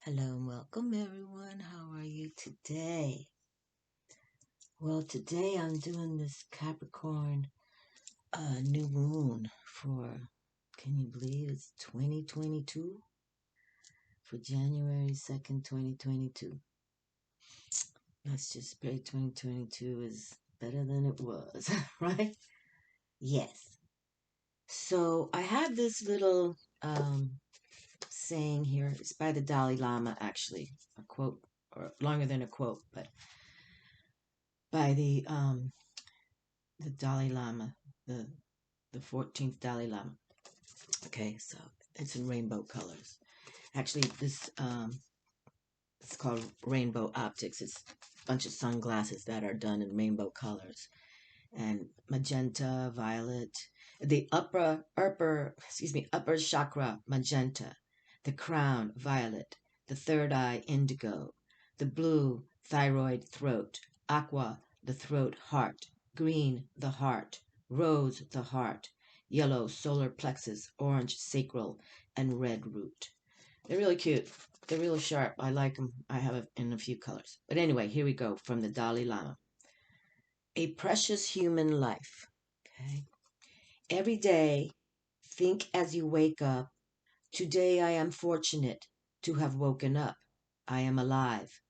Hello and welcome everyone. How are you today? Well, today I'm doing this Capricorn new moon for, can you believe it's 2022? For January 2nd, 2022. Let's just pray 2022 is better than it was, right? Yes. So I have this little saying here. It's by the Dalai Lama, actually. A quote, or longer than a quote, but by the Dalai Lama, the 14th Dalai Lama. Okay, so it's in rainbow colors. Actually, this it's called rainbow optics. It's a bunch of sunglasses that are done in rainbow colors, and magenta, violet, the upper chakra magenta, the crown violet, the third eye indigo, the blue thyroid throat, aqua the throat heart, green the heart, rose the heart, yellow solar plexus, orange sacral, and red root. They're really cute. They're really sharp. I like them. I have it in a few colors. But anyway, here we go from the Dalai Lama. A precious human life. Okay. Every day, think as you wake up, today I am fortunate to have woken up. I am alive.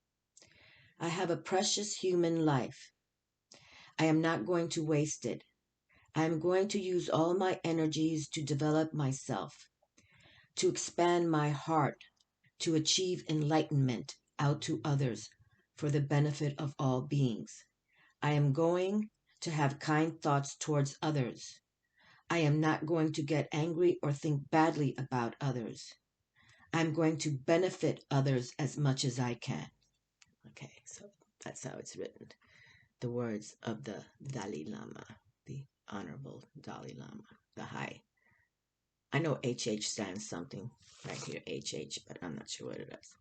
I have a precious human life. I am not going to waste it. I am going to use all my energies to develop myself, to expand my heart, to achieve enlightenment out to others for the benefit of all beings. I am going to have kind thoughts towards others. I am not going to get angry or think badly about others. I'm going to benefit others as much as I can. Okay, so that's how it's written. The words of the Dalai Lama, the Honorable Dalai Lama, the High. I know HH stands something right here, HH, but I'm not sure what it is.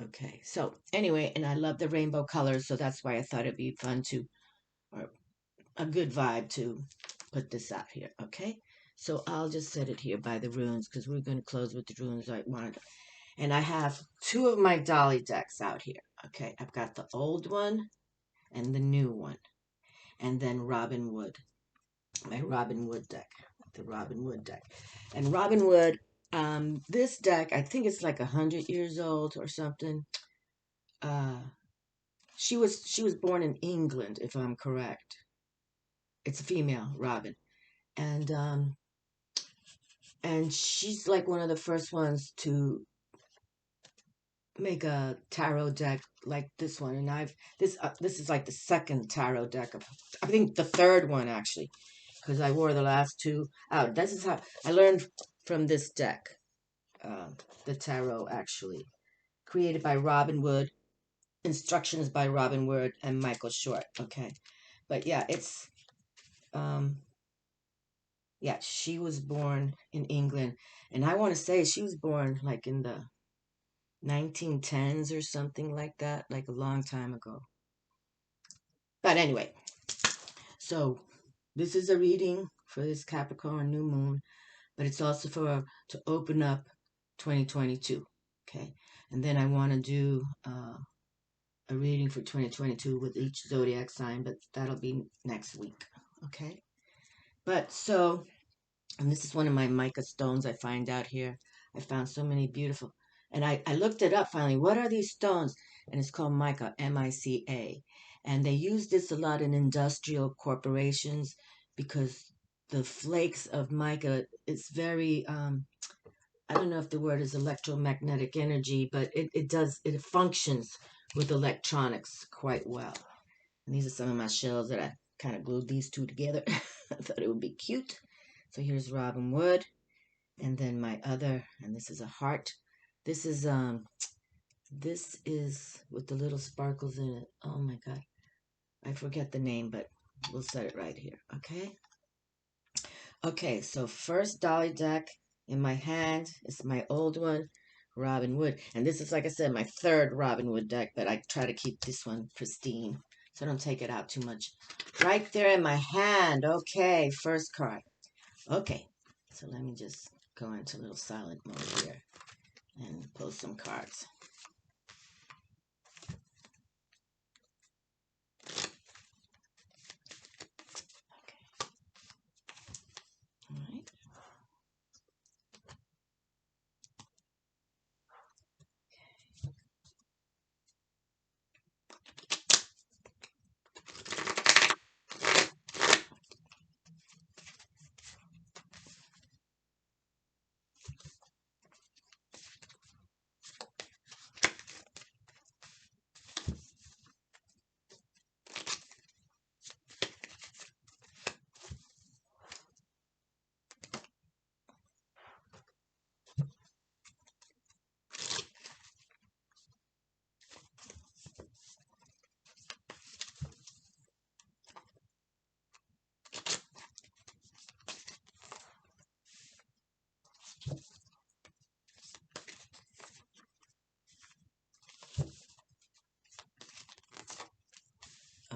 Okay, so anyway, and I love the rainbow colors, so that's why I thought it'd be fun to, or a good vibe to put this out here, okay? So I'll just set it here by the runes because we're going to close with the runes I wanted. And I have two of my dolly decks out here, okay? I've got the old one and the new one. And then Robin Wood, my Robin Wood deck, the Robin Wood deck. And Robin Wood, this deck, I think it's like 100 years old or something. She was born in England, if I'm correct. It's a female, Robin, and she's like one of the first ones to make a tarot deck like this one. And this is like the second tarot deck of, I think the third one actually, because I wore the last two out. This is how I learned from this deck, the tarot actually, created by Robin Wood. Instructions by Robin Wood and Michael Short. Okay, but yeah, it's yeah, she was born in England, and I want to say she was born like in the 1910s or something like that, like a long time ago. But anyway, so this is a reading for this Capricorn new moon, but it's also for to open up 2022. Okay, and then I want to do a reading for 2022 with each zodiac sign, but that'll be next week. Okay, but so, and this is one of my mica stones I find out here. I found so many beautiful, and I looked it up finally. What are these stones? And it's called mica, M-I-C-A. And they use this a lot in industrial corporations because the flakes of mica is very, I don't know if the word is electromagnetic energy, but it functions with electronics quite well. And these are some of my shells that I kind of glued these two together. I thought it would be cute. So here's Robin Wood, and then my other, and this is a heart. This is with the little sparkles in it. Oh my God, I forget the name, but we'll set it right here. Okay. Okay. So first dolly deck in my hand is my old one, Robin Wood, and this is, like I said, my third Robin Wood deck, but I try to keep this one pristine so I don't take it out too much. Right there in my hand. Okay, first card. Okay, so let me just go into a little silent mode here. and pull some cards. Okay. All right.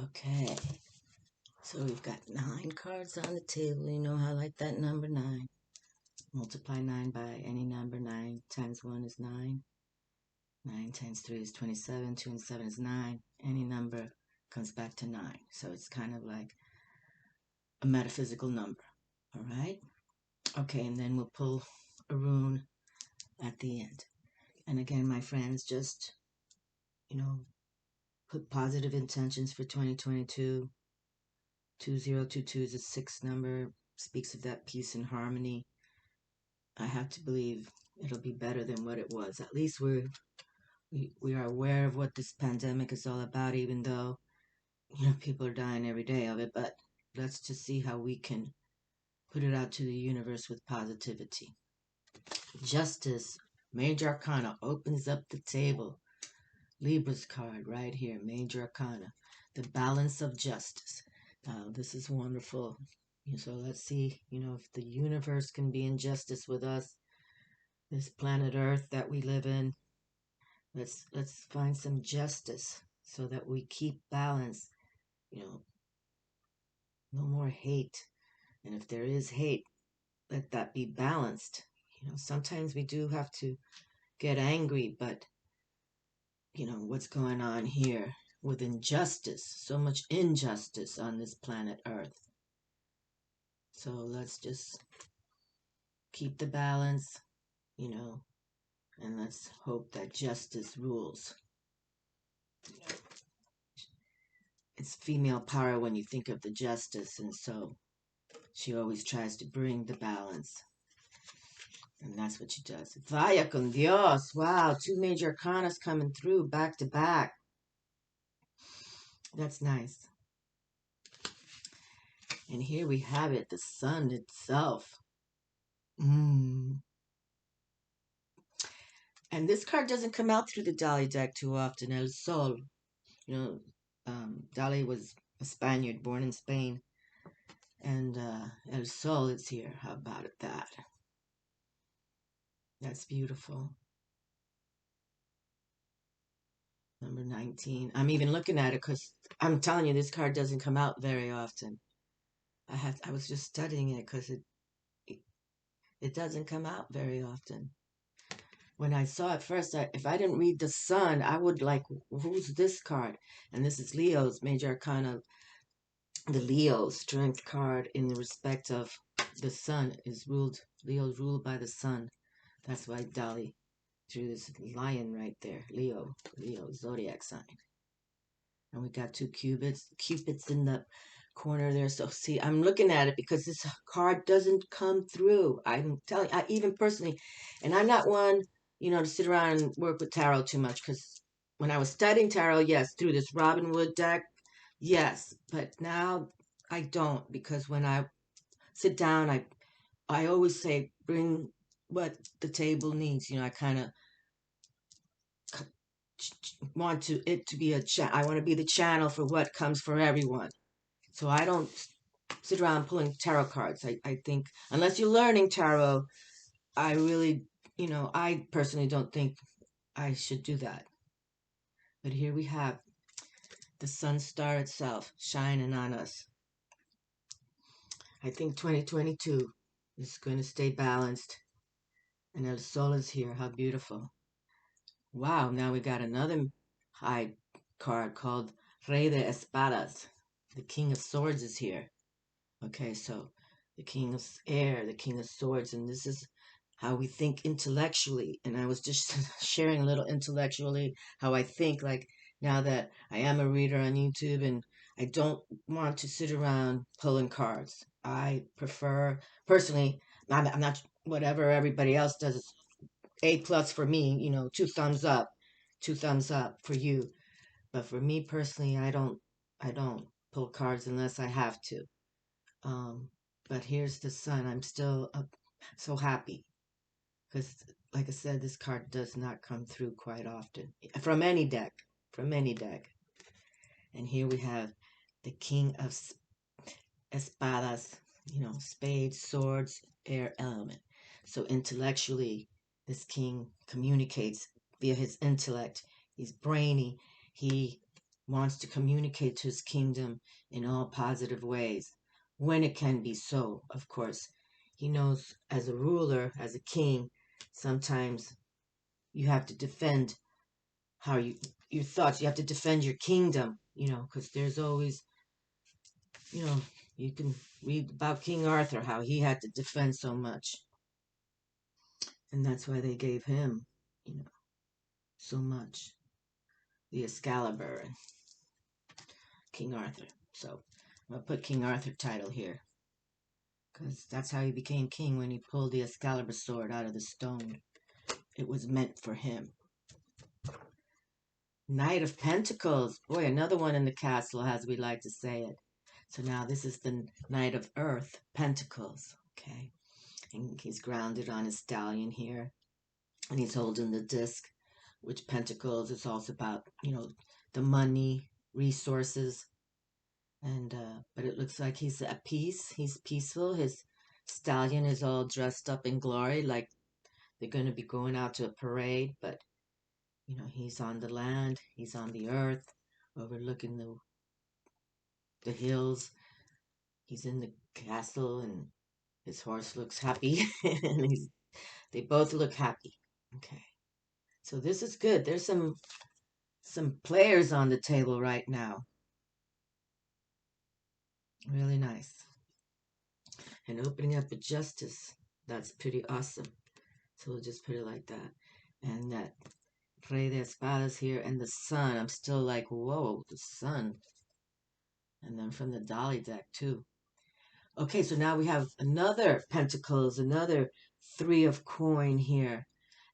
Okay, so we've got 9 cards on the table. You know how I like that number 9. Multiply 9 by any number. 9 times 1 is 9. 9 times 3 is 27. 2 and 7 is 9. Any number comes back to 9. So it's kind of like a metaphysical number. All right? Okay, and then we'll pull a rune at the end. And again, my friends, just, put positive intentions for 2022. 2022 is a 6 number, speaks of that peace and harmony. I have to believe it'll be better than what it was. At least we are aware of what this pandemic is all about, even though, people are dying every day of it. But let's just see how we can put it out to the universe with positivity. Justice, Major Arcana, opens up the table. Libra's card right here, Major Arcana, the balance of justice. This is wonderful. So let's see, if the universe can be in justice with us, this planet Earth that we live in. Let's find some justice so that we keep balance. No more hate. And if there is hate, let that be balanced. Sometimes we do have to get angry, but what's going on here with injustice, so much injustice on this planet Earth. So let's just keep the balance, and let's hope that justice rules. It's female power when you think of the justice, and so she always tries to bring the balance. And that's what she does. Vaya con Dios. Wow, 2 major arcanas coming through back to back. That's nice. And here we have it, the sun itself. And this card doesn't come out through the Dali deck too often. El Sol. Dali was a Spaniard born in Spain. And El Sol is here. How about that? That's beautiful. Number 19. I'm even looking at it because I'm telling you, this card doesn't come out very often. I was just studying it because it doesn't come out very often. When I saw it first, if I didn't read the sun, I would like, who's this card? And this is Leo's Major Arcana. The Leo strength card in the respect of the sun is ruled. Leo's ruled by the sun. That's why Dali drew this lion right there. Leo zodiac sign. And we got 2 cupids in the corner there. So see, I'm looking at it because this card doesn't come through. I'm telling you, I even personally, and I'm not one, to sit around and work with tarot too much, because when I was studying tarot, yes, through this Robin Wood deck, yes, but now I don't, because when I sit down, I always say, bring what the table needs. I kind of want it to be I want to be the channel for what comes for everyone. So I don't sit around pulling tarot cards. I think, unless you're learning tarot, I really, I personally don't think I should do that. But here we have the sun star itself shining on us. I think 2022 is going to stay balanced. And El Sol is here. How beautiful. Wow, now we got another high card called Rey de Espadas. The King of Swords is here. Okay, so the King of Air, the King of Swords, and this is how we think intellectually. And I was just sharing a little intellectually how I think, like now that I am a reader on YouTube and I don't want to sit around pulling cards. I prefer, personally, I'm not whatever everybody else does. It's A+ for me, two thumbs up, two thumbs up for you. But for me personally, I don't pull cards unless I have to. Um, but here's the sun. I'm still so happy because, like I said, this card does not come through quite often from any deck, from any deck. And here we have the King of Espadas, spades, swords, air element. So intellectually, this king communicates via his intellect. He's brainy. He wants to communicate to his kingdom in all positive ways, when it can be so, of course. He knows as a ruler, as a king, sometimes you have to defend how your thoughts. You have to defend your kingdom, because there's always you know, you can read about King Arthur, how he had to defend so much. And that's why they gave him, so much. The Excalibur and King Arthur. So I'm going to put King Arthur title here. Because that's how he became king, when he pulled the Excalibur sword out of the stone. It was meant for him. Knight of Pentacles. Boy, another one in the castle, as we like to say it. So now this is the Knight of Earth, Pentacles. Okay. And he's grounded on his stallion here. And he's holding the disc, which Pentacles is also about, the money, resources. And, but it looks like he's at peace. He's peaceful. His stallion is all dressed up in glory, like they're going to be going out to a parade. But, he's on the land, he's on the earth, overlooking the hills. He's in the castle, and his horse looks happy. And they both look happy. Okay. So this is good. There's some players on the table right now. Really nice. And opening up a justice. That's pretty awesome. So we'll just put it like that. And that Rey de Espadas here, and the sun. I'm still like, whoa, the sun. And then from the Dolly deck too. Okay, so now we have another Pentacles, another Three of Coin here.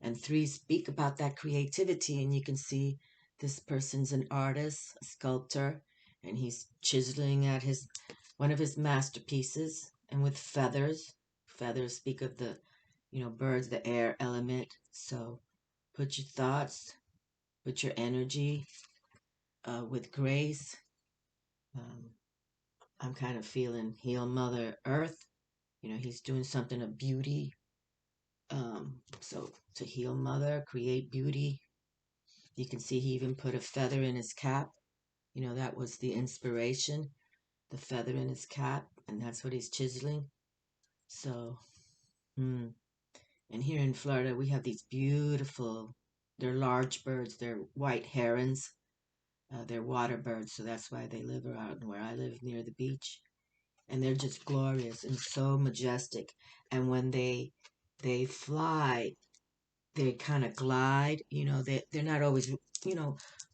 And three speak about that creativity. And you can see this person's an artist, a sculptor, and he's chiseling at one of his masterpieces, and with feathers. Feathers speak of the, birds, the air element. So put your thoughts, put your energy with grace. Um, I'm kind of feeling heal Mother Earth. He's doing something of beauty. So to heal Mother, create beauty. You can see he even put a feather in his cap. That was the inspiration, the feather in his cap, and that's what he's chiseling. So, and here in Florida, we have these beautiful, they're large birds, they're white herons. They're water birds, so that's why they live around where I live, near the beach. And they're just glorious and so majestic. And when they fly, they kind of glide. They're not always,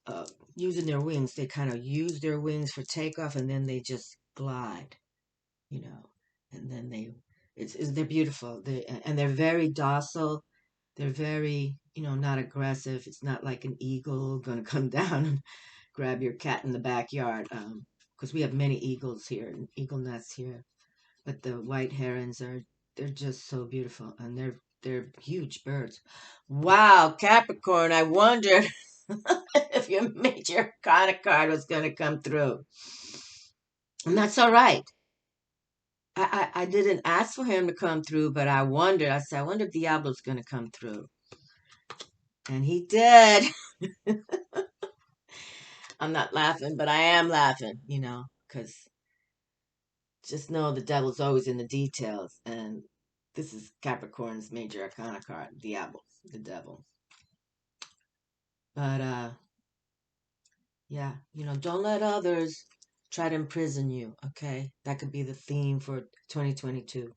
uh, using their wings. They kind of use their wings for takeoff, and then they just glide. And then they're beautiful. And they're very docile. They're very, not aggressive. It's not like an eagle going to come down and grab your cat in the backyard. Because we have many eagles here, eagle nests here. But the white herons they're just so beautiful, and they're huge birds. Wow, Capricorn! I wondered if your major Arcana card was going to come through, and that's all right. I didn't ask for him to come through, but I wondered. I said, I wonder if Diablo's going to come through, and he did. I'm not laughing, but I am laughing, because just know the devil's always in the details, and this is Capricorn's major Arcana card, Diablo, the devil. But yeah, don't let others try to imprison you, okay? That could be the theme for 2022.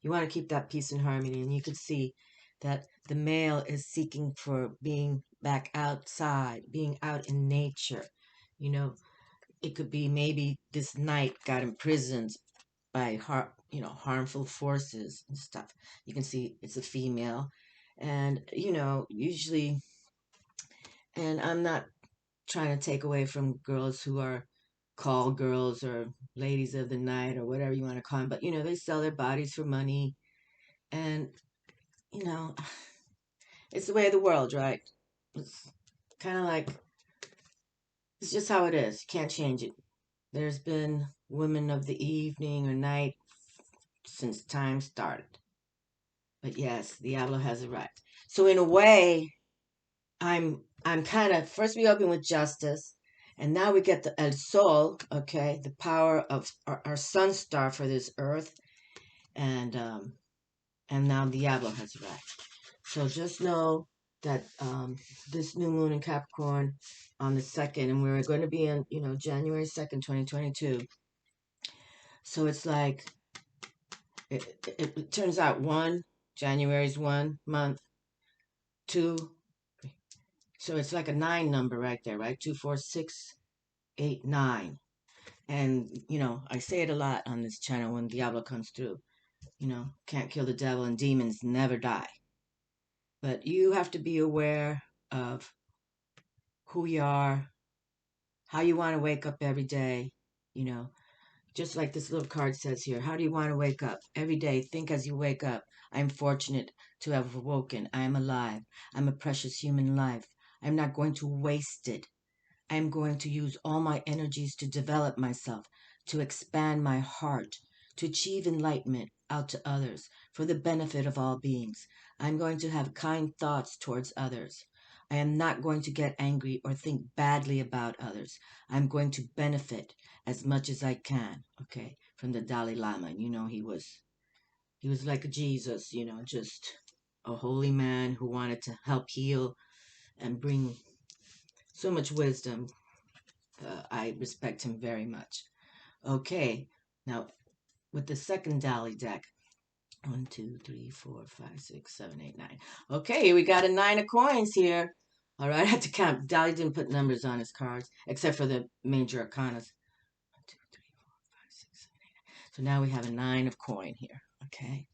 You want to keep that peace and harmony, and you could see that the male is seeking for being back outside, being out in nature. You know, it could be maybe this knight got imprisoned by harmful forces and stuff. You can see it's a female, and usually, and I'm not trying to take away from girls who are call girls or ladies of the night or whatever you want to call them, but they sell their bodies for money, and you know it's the way of the world, right? It's kind of like, it's just how it is. You can't change it. There's been women of the evening or night since time started. But yes, Diablo has it right. So in a way, I'm kind of, first we open with justice, and now we get the El Sol, okay, the power of our sun star for this earth, and now Diablo has it right. So just know that this new moon in Capricorn on the 2nd, and we're going to be in, January 2nd, 2022. So it's like, it turns out January's 1 month, 2, so it's like a 9 number right there, right? 2, 4, 6, 8, 9. And, I say it a lot on this channel when Diablo comes through. Can't kill the devil and demons never die. But you have to be aware of who you are, how you want to wake up every day, you know, just like this little card says here. How do you want to wake up? Every day, think as you wake up. I'm fortunate to have awoken. I am alive. I'm a precious human life. I'm not going to waste it. I'm going to use all my energies to develop myself, to expand my heart, to achieve enlightenment out to others for the benefit of all beings. I'm going to have kind thoughts towards others. I am not going to get angry or think badly about others. I'm going to benefit as much as I can, okay, from the Dalai Lama. He was like a Jesus, just a holy man who wanted to help heal and bring so much wisdom. I respect him very much. Okay, now with the second Dali deck. 1, 2, 3, 4, 5, 6, 7, 8, 9. Okay, we got a 9 of coins here. All right, I had to count. Dali didn't put numbers on his cards, except for the major arcanas. 1, 2, 3, 4, 5, 6, 7, 8, 9. So now we have a 9 of coin here. Okay,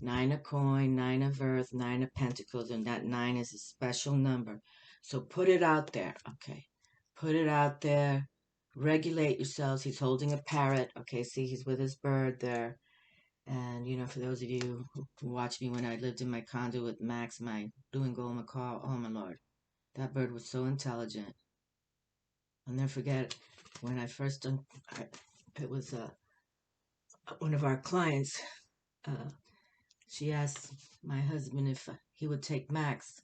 9 of coin, 9 of earth, 9 of pentacles, and that 9 is a special number. So put it out there. Okay, put it out there. Regulate yourselves. He's holding a parrot. Okay, see, he's with his bird there. And, for those of you who watched me when I lived in my condo with Max, my blue and gold macaw, oh my lord, that bird was so intelligent. I'll never forget when I first done, it was one of our clients. She asked my husband if he would take Max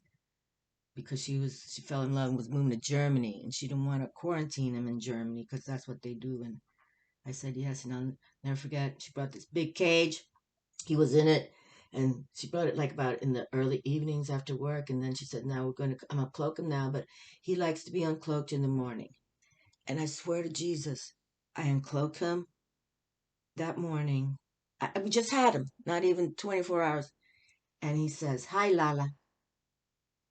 because she fell in love and was moving to Germany, and she didn't want to quarantine him in Germany because that's what they do. And I said yes, and I'll never forget. She brought this big cage. He was in it, and she brought it like about in the early evenings after work, and then she said, now I'm gonna cloak him now, but he likes to be uncloaked in the morning. And I swear to Jesus, I uncloaked him that morning. We just had him, not even 24 hours, and he says, hi Lala.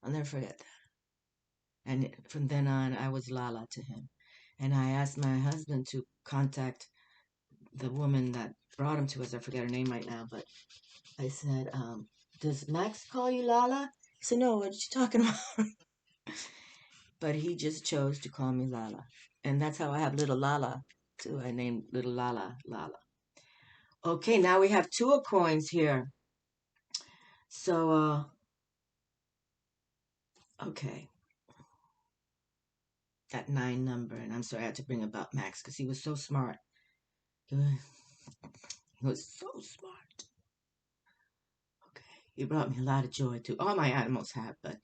I'll never forget that. And from then on, I was Lala to him. And I asked my husband to contact the woman that brought him to us. I forget her name right now, but I said, does Max call you Lala? He said, no, what are you talking about? But he just chose to call me Lala. And that's how I have little Lala, too. I named little Lala Lala. Okay, now we have 2 of coins here. So, okay. That 9 number. And I'm sorry I had to bring about Max because he was so smart. He was so smart. Okay. He brought me a lot of joy, too. All my animals have, but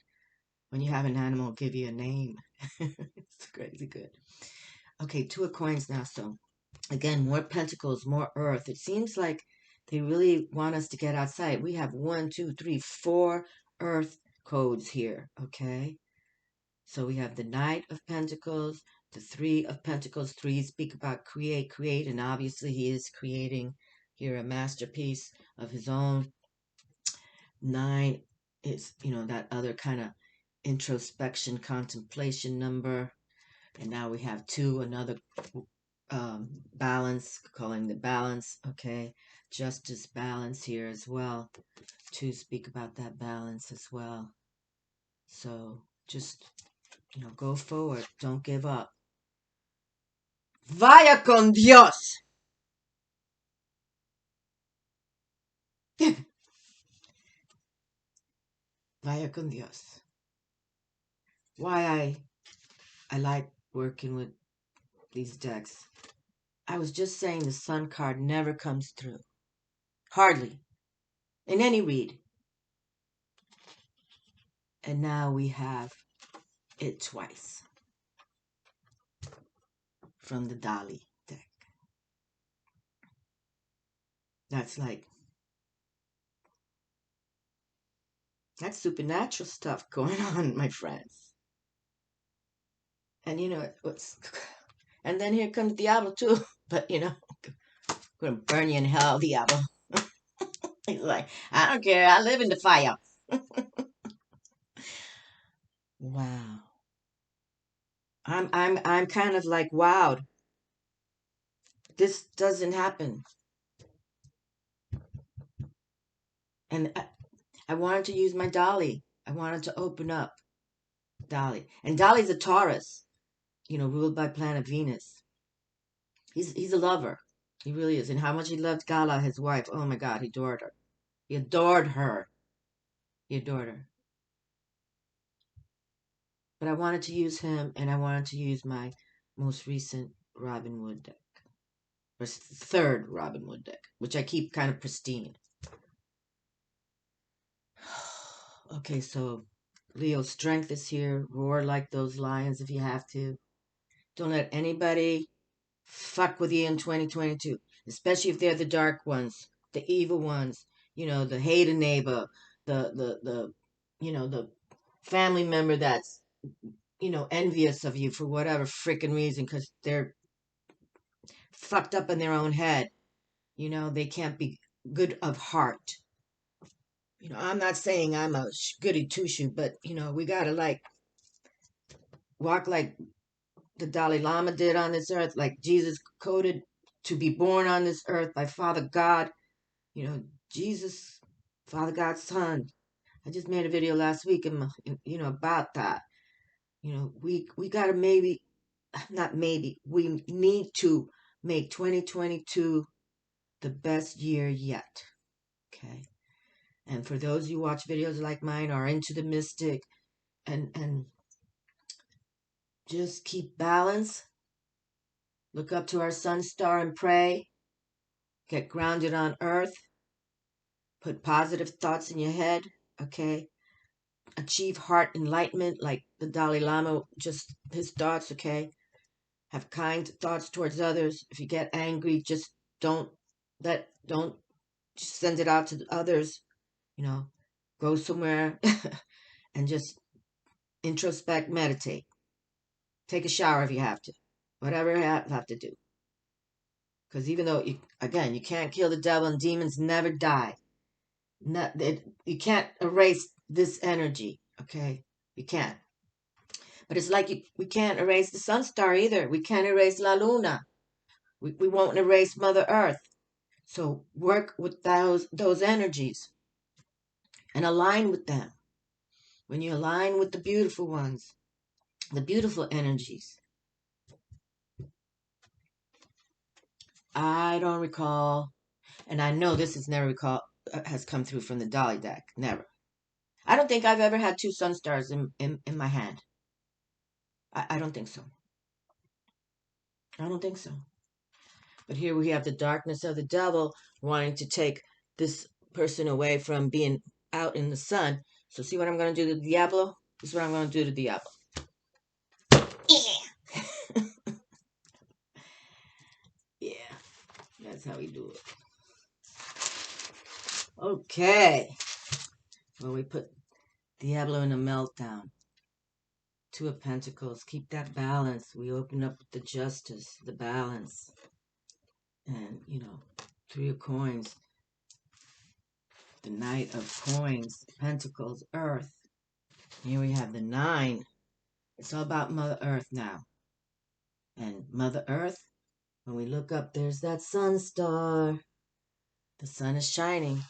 when you have an animal give you a name, it's crazy good. Okay, 2 of coins now. So again, more pentacles, more earth. It seems like they really want us to get outside. We have 1, 2, 3, 4 earth codes here. Okay, So we have the Knight of Pentacles, the Three of Pentacles. Three speak about create, and obviously he is creating here a masterpiece of his own. Nine is, that other kind of introspection, contemplation number. And now we have two, another balance, calling the balance, okay? Justice, balance here as well. Two speak about that balance as well. So just, go forward. Don't give up. Vaya con Dios! Vaya con Dios. Why I like working with these decks. I was just saying the Sun card never comes through. Hardly. In any read. And now we have it twice. From the Dali deck. That's supernatural stuff going on, my friends. And and then here comes Diablo too. But I'm gonna burn you in hell, Diablo. He's like, I don't care, I live in the fire. Wow. I'm kind of like wowed. This doesn't happen. And I wanted to use my Dolly. I wanted to open up Dolly. And Dolly's a Taurus, ruled by planet Venus. He's a lover. He really is. And how much he loved Gala, his wife. Oh my God, he adored her. He adored her. He adored her. But I wanted to use him, and I wanted to use my most recent Robin Wood deck. Or third Robin Wood deck, which I keep kind of pristine. Okay, so Leo's strength is here. Roar like those lions if you have to. Don't let anybody fuck with you in 2022, especially if they're the dark ones, the evil ones, the hater neighbor, the the family member that's, envious of you for whatever freaking reason because they're fucked up in their own head. They can't be good of heart. I'm not saying I'm a goody two-shoe, but, we gotta walk like the Dalai Lama did on this earth, like Jesus coded to be born on this earth by Father God. Jesus, Father God's son. I just made a video last week, about that. We gotta we need to make 2022 the best year yet. Okay. And for those who watch videos like mine are into the mystic and just keep balance. Look up to our sun star and pray. Get grounded on earth. Put positive thoughts in your head. Okay. Achieve heart enlightenment like the Dalai Lama, just his thoughts, okay? Have kind thoughts towards others. If you get angry, just don't send it out to others. Go somewhere and just introspect, meditate. Take a shower if you have to. Whatever you have to do. Because even though, you can't kill the devil and demons never die. You can't erase this energy, okay? You can't. But it's like we can't erase the sun star either. We can't erase La Luna. We won't erase Mother Earth. So work with those energies and align with them. When you align with the beautiful ones, the beautiful energies. I don't recall, and I know this has come through from the Dolly deck. Never. I don't think I've ever had two sun stars in my hand. I don't think so. I don't think so. But here we have the darkness of the devil wanting to take this person away from being out in the sun. So see what I'm going to do to Diablo? This is what I'm going to do to Diablo. Yeah. Yeah. That's how we do it. Okay. Well, we put Diablo in a meltdown. Two of Pentacles. Keep that balance. We open up with the Justice, the balance. And, you know, Three of Coins. The Knight of Coins, Pentacles, Earth. Here we have the 9. It's all about Mother Earth now. And Mother Earth, when we look up, there's that sun star. The sun is shining.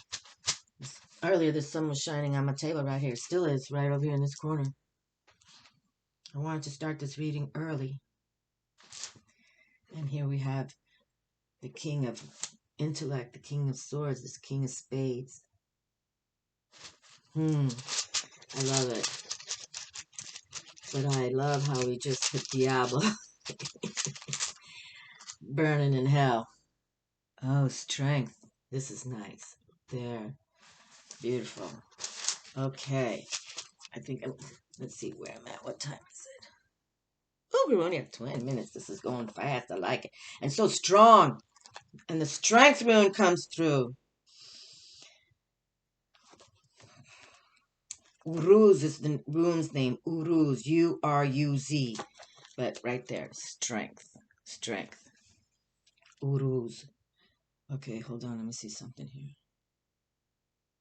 Earlier, the sun was shining on my table right here. It still is, right over here in this corner. I wanted to start this reading early. And here we have the King of Intellect, the King of Swords, this King of Spades. I love it. But I love how we just hit Diablo. Burning in hell. Oh, Strength. This is nice. There. Beautiful. Okay. I think let's see where I'm at. What time is it? Oh, we only have 20 minutes. This is going fast. I like it. And so strong. And the Strength rune comes through. Uruz is the rune's name. Uruz. U-R-U-Z. But right there. Strength. Strength. Uruz. Okay, hold on. Let me see something here.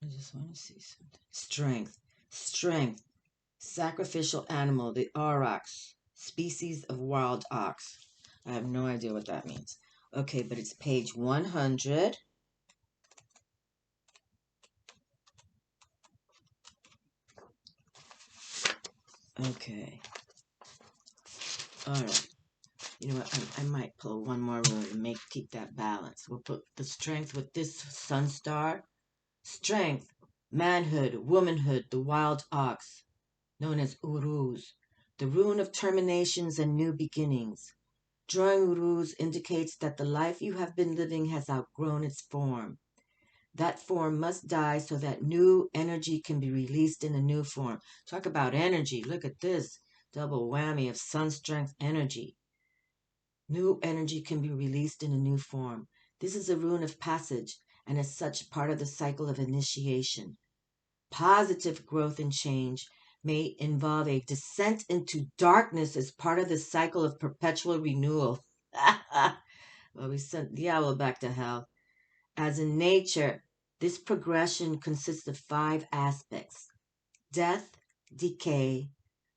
I just want to see something. Strength. Strength. Sacrificial animal. The aurochs. Species of wild ox. I have no idea what that means. Okay, but it's page 100. Okay. All right. You know what? I might pull one more rune and keep that balance. We'll put the Strength with this sun star. Strength, manhood, womanhood, the wild ox, known as Uruz, the rune of terminations and new beginnings. Drawing Uruz indicates that the life you have been living has outgrown its form. That form must die so that new energy can be released in a new form. Talk about energy. Look at this. Double whammy of sun strength energy. New energy can be released in a new form. This is a rune of passage, and as such part of the cycle of initiation. Positive growth and change may involve a descent into darkness as part of the cycle of perpetual renewal. Well, we sent Diablo back to hell. As in nature, this progression consists of 5 aspects: death, decay,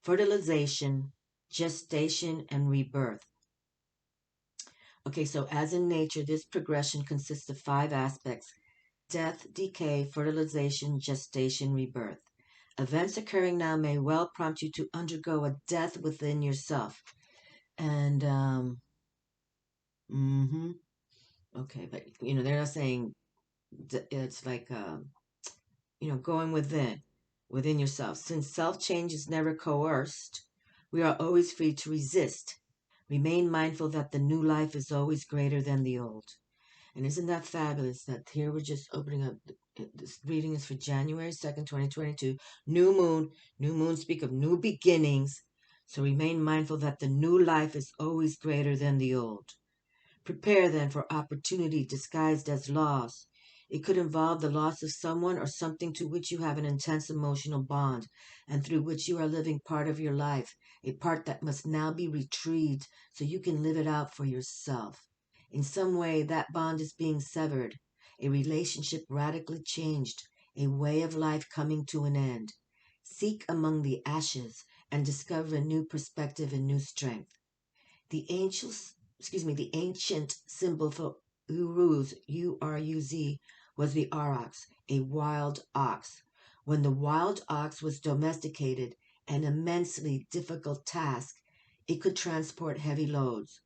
fertilization, gestation, and rebirth. Okay, so as in nature, this progression consists of 5 aspects: death, decay, fertilization, gestation, rebirth. Events occurring now may well prompt you to undergo a death within yourself. And, okay, but, you know, they're not saying it's like, you know, going within yourself. Since self-change is never coerced, we are always free to resist. Remain mindful that the new life is always greater than the old. And isn't that fabulous that here we're just opening up, this reading is for January 2nd, 2022, new moon. New moons speak of new beginnings. So remain mindful that the new life is always greater than the old. Prepare then for opportunity disguised as loss. It could involve the loss of someone or something to which you have an intense emotional bond and through which you are living part of your life, a part that must now be retrieved so you can live it out for yourself. In some way, that bond is being severed, a relationship radically changed, a way of life coming to an end. Seek among the ashes and discover a new perspective and new strength. The ancient symbol for Uruz, U-R-U-Z, was the aurochs, a wild ox. When the wild ox was domesticated, an immensely difficult task, it could transport heavy loads.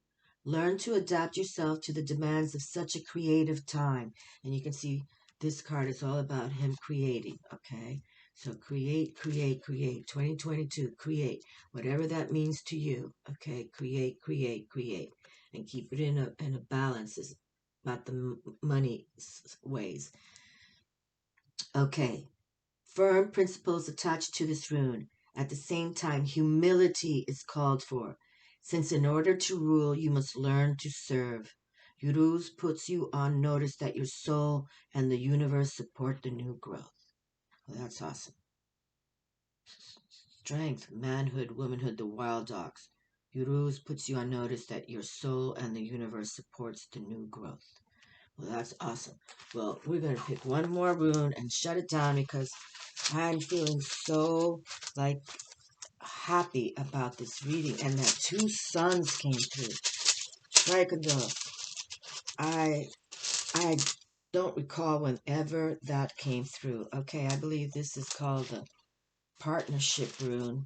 Learn to adapt yourself to the demands of such a creative time. And you can see this card is all about him creating, okay? So create, create, create. 2022, create. Whatever that means to you, okay? Create, create, create. And keep it in a balance. It's about the money ways. Okay. Firm principles attached to this rune. At the same time, humility is called for, since in order to rule, you must learn to serve. Uruz puts you on notice that your soul and the universe support the new growth. Well, that's awesome. strength, manhood, womanhood, the wild dogs. Uruz puts you on notice that your soul and the universe supports the new growth. Well, that's awesome. Well, we're going to pick one more rune and shut it down because I'm feeling so, like, happy about this reading. And that two suns came through. Strikador. I don't recall whenever that came through. Okay, I believe this is called the partnership rune.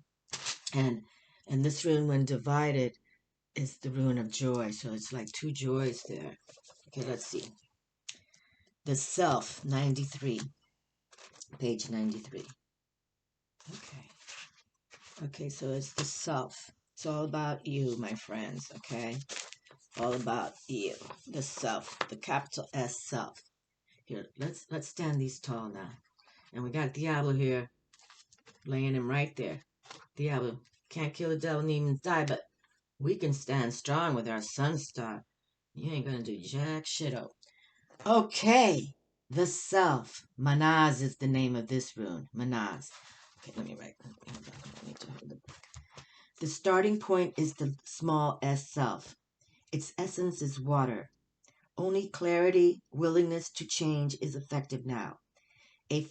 And this rune, when divided, is the rune of joy. So it's like two joys there. Okay, let's see. The self, 93. Page 93. Okay. Okay, so it's the self. It's all about you, my friends, okay? All about you. The self, the capital S self. Here, let's stand these tall now. And we got Diablo here, laying him right there. Diablo, can't kill the devil and even die, but we can stand strong with our sun star. You ain't gonna do jack shit-o. Okay, the self. Manaz is the name of this rune. Manaz. Okay, let me write. The starting point is the small s self. Its essence is water. Only clarity, willingness to change is effective now. A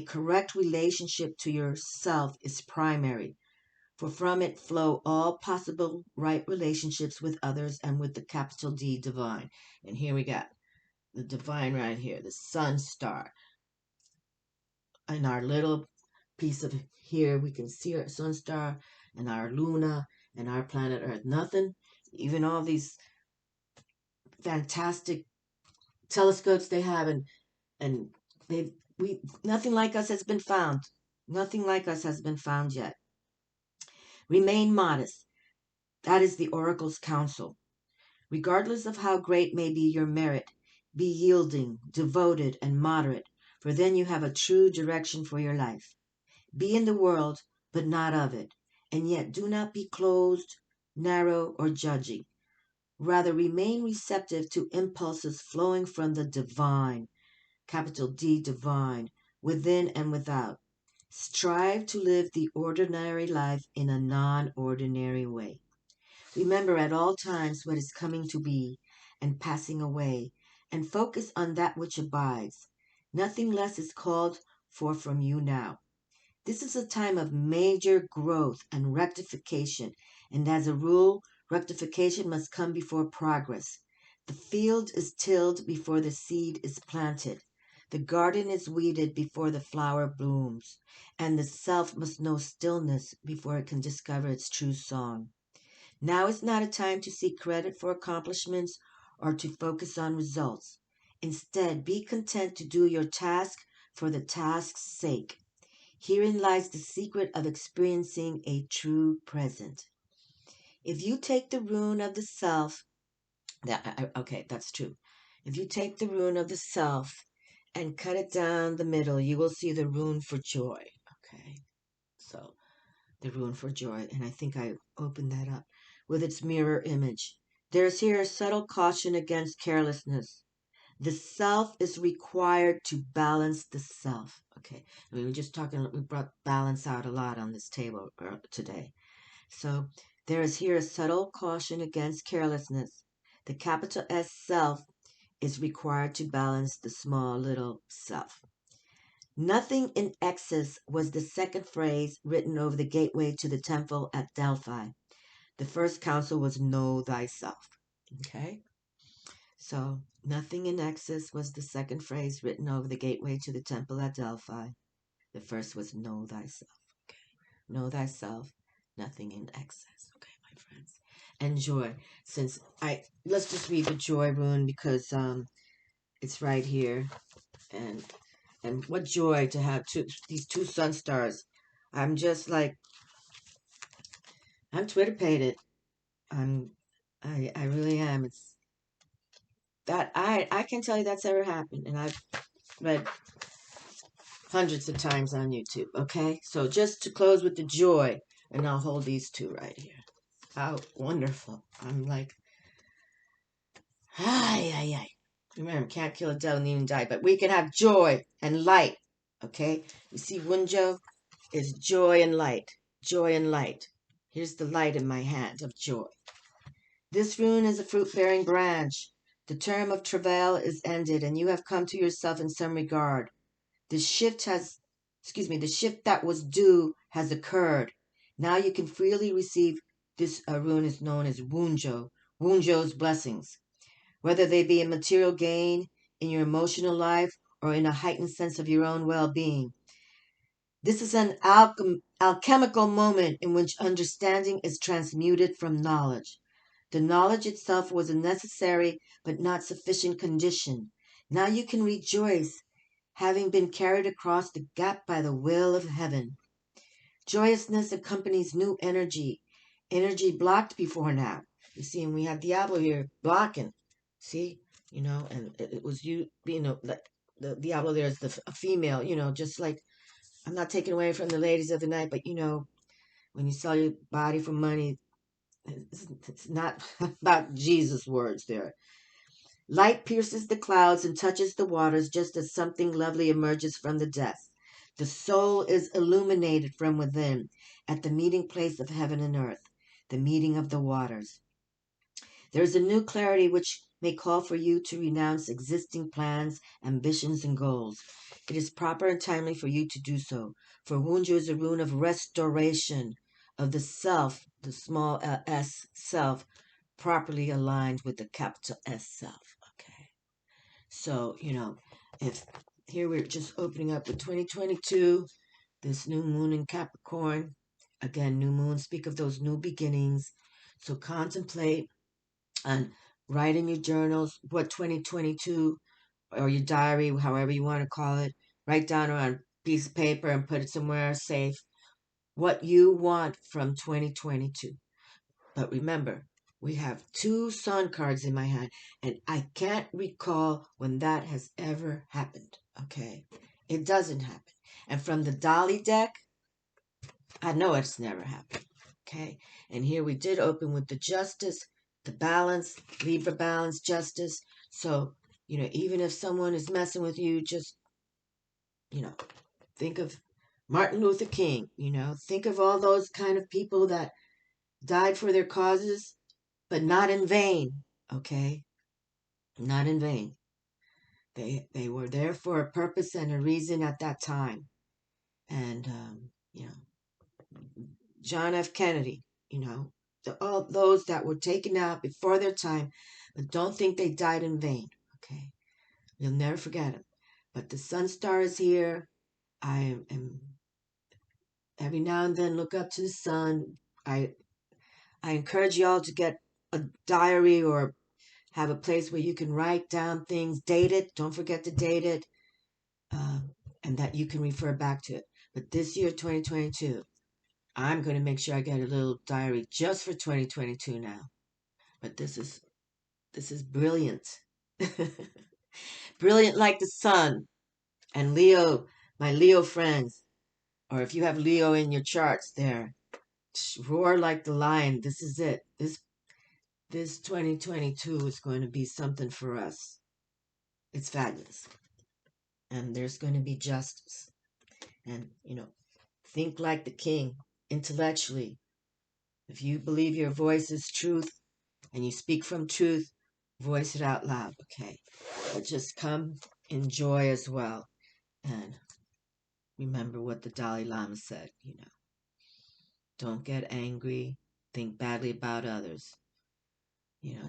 correct relationship to yourself is primary, for from it flow all possible right relationships with others and with the capital D divine. And here we got the divine right here, the sun star. In our little piece of here, we can see our sun star and our Luna and our planet Earth. Nothing, even all these fantastic telescopes they have, and nothing like us has been found. Nothing like us has been found yet. Remain modest. That is the oracle's counsel. Regardless of how great may be your merit, be yielding, devoted, and moderate, for then you have a true direction for your life. Be in the world, but not of it, and yet do not be closed, narrow, or judging. Rather, remain receptive to impulses flowing from the divine, capital D divine, within and without. Strive to live the ordinary life in a non-ordinary way. Remember at all times what is coming to be and passing away, and focus on that which abides. Nothing less is called for from you now. This is a time of major growth and rectification, and as a rule, rectification must come before progress. The field is tilled before the seed is planted. The garden is weeded before the flower blooms, and the self must know stillness before it can discover its true song. Now is not a time to seek credit for accomplishments or to focus on results. Instead, be content to do your task for the task's sake. Herein lies the secret of experiencing a true present. If you take the rune of the self, that's true. If you take the rune of the self and cut it down the middle, you will see the rune for joy. Okay, so the rune for joy, and I think I opened that up with its mirror image. There's here a subtle caution against carelessness. The self is required to balance the self. Okay, we were just talking, we brought balance out a lot on this table today. So there is here a subtle caution against carelessness. The capital S self is required to balance the small little self. Nothing in excess was the second phrase written over the gateway to the temple at Delphi. The first counsel was know thyself. Okay? So, nothing in excess was the second phrase written over the gateway to the temple at Delphi. The first was know thyself. Okay? Know thyself, nothing in excess. Okay, my friends. And joy. Let's just read the joy rune because it's right here. And what joy to have these two sun stars. I'm just like, I'm Twitter-pated. I really am. It's that I can tell you that's ever happened, and I've read hundreds of times on YouTube. Okay, so just to close with the joy, and I'll hold these two right here. How wonderful! I'm like, ay. Remember, can't kill a devil and even die, but we can have joy and light. Okay, you see Wunjo? is joy and light. Joy and light. Here's the light in my hand of joy. This rune is a fruit-bearing branch. The term of travail is ended, and you have come to yourself in some regard. The shift the shift that was due has occurred. Now you can freely receive. This rune is known as Wunjo's blessings, whether they be in material gain, in your emotional life, or in a heightened sense of your own well-being. This is an alchemical moment in which understanding is transmuted from knowledge. The knowledge itself was a necessary but not sufficient condition. Now you can rejoice, having been carried across the gap by the will of heaven. Joyousness accompanies new energy, energy blocked before now. You see, and we have Diablo here blocking. See, and it was like the Diablo there is a female, just like, I'm not taking away from the ladies of the night, but when you sell your body for money, it's not about Jesus' words there. Light pierces the clouds and touches the waters just as something lovely emerges from the depths. The soul is illuminated from within at the meeting place of heaven and earth, the meeting of the waters. There is a new clarity which may call for you to renounce existing plans, ambitions, and goals. It is proper and timely for you to do so, for Wunjo is a rune of restoration of the self, the small s self, properly aligned with the capital S self. Okay. So, if here we're just opening up with 2022, this new moon in Capricorn. Again, new moon, speak of those new beginnings. So contemplate and write in your journals what 2022 or your diary, however you want to call it, write down on a piece of paper and put it somewhere safe what you want from 2022. But remember, we have 2 sun cards in my hand, and I can't recall when that has ever happened. Okay? It doesn't happen. And from the Dolly deck, I know it's never happened. Okay? And here we did open with the Justice, the Balance, Libra Balance, Justice. So, even if someone is messing with you, just, think of Martin Luther King, think of all those kind of people that died for their causes, but not in vain, okay? Not in vain. They were there for a purpose and a reason at that time. And, John F. Kennedy, all those that were taken out before their time, but don't think they died in vain, okay? You'll never forget them. But the sun star is here. I am every now and then look up to the sun. I encourage you all to get a diary or have a place where you can write down things, date it. Don't forget to date it, and that you can refer back to it. But this year, 2022, I'm going to make sure I get a little diary just for 2022 now. But this is brilliant. Brilliant like the sun. And Leo, my Leo friends, or if you have Leo in your charts there, roar like the lion. This is it. This 2022 is going to be something for us. It's fabulous. And there's going to be justice. And, think like the king, intellectually. If you believe your voice is truth and you speak from truth, voice it out loud, okay? But just come in joy as well. And remember what the Dalai Lama said, Don't get angry, think badly about others.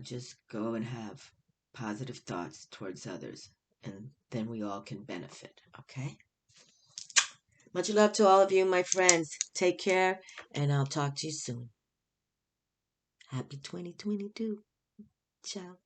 Just go and have positive thoughts towards others, and then we all can benefit, okay? Much love to all of you, my friends. Take care, and I'll talk to you soon. Happy 2022. Ciao.